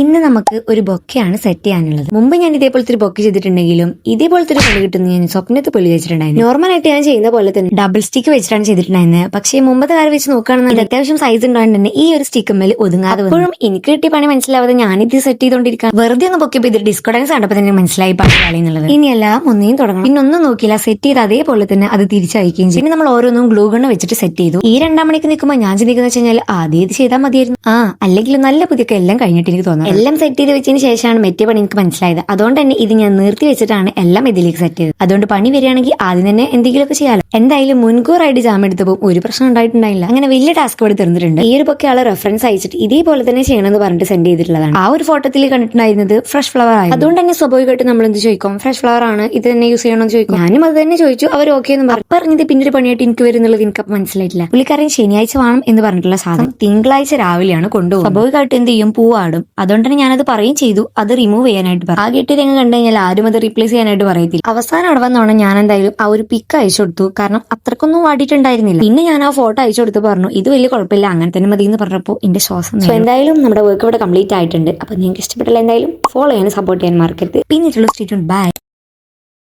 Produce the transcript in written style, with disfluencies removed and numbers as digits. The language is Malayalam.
ഇന്ന് നമുക്ക് ഒരു ബൊക്കെയാണ് സെറ്റ് ചെയ്യാനുള്ളത്. മുമ്പ് ഞാൻ ഇതേപോലത്തെ ഒരു ബൊക്കെ ചെയ്തിട്ടുണ്ടെങ്കിലും ഇതേപോലത്തെ ഒരു കളി കിട്ടുന്ന ഞാൻ സ്വപ്നത്തിൽ പൊളി വെച്ചിട്ടുണ്ടായിരുന്നു. നോർമൽ ആയിട്ട് ഞാൻ ചെയ്യുന്ന പോലെ തന്നെ ഡബിൾ സ്റ്റിക്ക് വെച്ചിട്ടാണ് ചെയ്തിട്ടുണ്ടായിരുന്നത്. പക്ഷേ മുമ്പത്തെ കാര്യം വെച്ച് നോക്കുകയാണെന്നുണ്ടെങ്കിൽ അത്യാവശ്യം സൈസ് ഉണ്ടായത് തന്നെ ഈ ഒരു സ്റ്റിക്ക് മേൽ ഒതുങ്ങാതെ വരും. എനിക്ക് കിട്ടിയ പണി മനസ്സിലാവാതെ ഞാനിത് സെറ്റ് ചെയ്തുകൊണ്ടിരിക്കാൻ വെറുതെ ഒന്ന് ബൊക്കെ ചെയ്തിട്ട് ഡിസ്കോ ഡാൻസ് കണ്ടപ്പോൾ തന്നെ മനസ്സിലായി പണി കളയുന്നുള്ളത്. ഇനിയെല്ലാം ഒന്നേയും തുടങ്ങണം. പിന്നെ ഒന്നും നോക്കിയില്ല, സെറ്റ് ചെയ്ത് അതേപോലെ തന്നെ അത് തിരിച്ചയക്കുകയും ചെയ്യും. പിന്നെ നമ്മൾ ഓരോന്നും ഗ്ലൂ ഗണ്ണ് വെച്ചിട്ട് സെറ്റ് ചെയ്തു. ഈ 2 മണിക്ക് നിൽക്കുമ്പോൾ ഞാൻ ചിന്തിക്കുന്ന വെച്ച് കഴിഞ്ഞാൽ ആദ്യം ഇത് ചെയ്താൽ മതിയായിരുന്നു. അല്ലെങ്കിൽ നല്ല പുതിയൊക്കെ എല്ലാം കഴിഞ്ഞിട്ട് എനിക്ക് തോന്നുന്നു. എല്ലാം സെറ്റ് ചെയ്ത് വെച്ചതിന് ശേഷമാണ് മെറ്റിയ പണി എനിക്ക് മനസ്സിലായത്. അതുകൊണ്ട് തന്നെ ഇത് ഞാൻ നിർത്തി വെച്ചിട്ടാണ് എല്ലാം ഇതിലേക്ക് സെറ്റ് ചെയ്തത്. അതുകൊണ്ട് പണി വരികയാണെങ്കിൽ ആദ്യം തന്നെ എന്തെങ്കിലുമൊക്കെ ചെയ്യാലോ. എന്തായാലും മുൻകൂറായിട്ട് ജാം എടുത്തപ്പോൾ ഒരു പ്രശ്നം ഉണ്ടായിട്ടുണ്ടായില്ല. അങ്ങനെ വലിയ ടാസ്ക് ഇവിടെ തീർന്നിട്ടുണ്ട്. ഈ ഒരു പൊക്കെ ആളെ റെഫറൻസ് അയച്ചിട്ട് ഇതേപോലെ തന്നെ ചെയ്യണമെന്ന് പറഞ്ഞിട്ട് സെൻഡ് ചെയ്തിട്ടുള്ളതാണ്. ആ ഒരു ഫോട്ടോത്തിൽ കണ്ടിട്ടുണ്ടായിരുന്നത് ഫ്രഷ് ഫ്ലവർ ആയി. അതുകൊണ്ട് തന്നെ സ്വാഭാവികമായിട്ട് നമ്മൾ എന്ത് ചോദിക്കും, ഫ്രഷ് ഫ്ലവർ ആണ് ഇത് തന്നെ യൂസ് ചെയ്യണമെന്ന് ചോദിക്കും. ഞാനും അത് തന്നെ ചോദിച്ചു. അവർ ഓക്കെ എന്ന് പറഞ്ഞത് പിന്നെ ഒരു പണിയായിട്ട് എനിക്ക് വരുന്നുള്ളത് എനിക്ക് അപ്പം മനസ്സിലായിട്ടില്ല. പുള്ളിക്കാരൻ ശനിയാഴ്ച വേണം എന്ന് പറഞ്ഞിട്ടുള്ള സാധനം തിങ്കളാഴ്ച രാവിലെയാണ് കൊണ്ടുപോകും. സ്വാഭാവികമായിട്ട് എന്ത് ചെയ്യും, പൂവാടും. അതുകൊണ്ട് തന്നെ ഞാനത് പറയും ചെയ്തു, അത് റിമൂവ് ചെയ്യാനായിട്ട് പറയും. ആ കെട്ടി രംഗം കണ്ടു കഴിഞ്ഞാൽ ആരും അത് റീപ്ലേസ് ചെയ്യാനായിട്ട് പറയത്തില്ല. അവസാനം അവിടെ വന്നോണം ഞാൻ എന്തായാലും ആ ഒരു പിക്ക് അയച്ചു കൊടുത്തു. കാരണം അത്രക്കൊന്നും വാടിയിട്ടുണ്ടായിരുന്നില്ല. പിന്നെ ഞാൻ ആ ഫോട്ടോ അയച്ചു കൊടുത്ത് പറഞ്ഞു ഇത് വലിയ കുഴപ്പമില്ല, അങ്ങനെ തന്നെ മതി എന്ന് പറഞ്ഞപ്പോൾ എന്റെ ശ്വാസം. എന്തായാലും നമ്മുടെ വർക്ക് ഇവിടെ കംപ്ലീറ്റ് ആയിട്ടുണ്ട്. അപ്പൊ നിങ്ങൾക്ക് ഇഷ്ടപ്പെട്ടില്ല എന്തായാലും ഫോളോ ചെയ്യാൻ സപ്പോർട്ട് ചെയ്യാൻ മറക്കരുത്. പിന്നീടുള്ള സ്റ്റേ ട്യൂൺഡ്. ബൈ.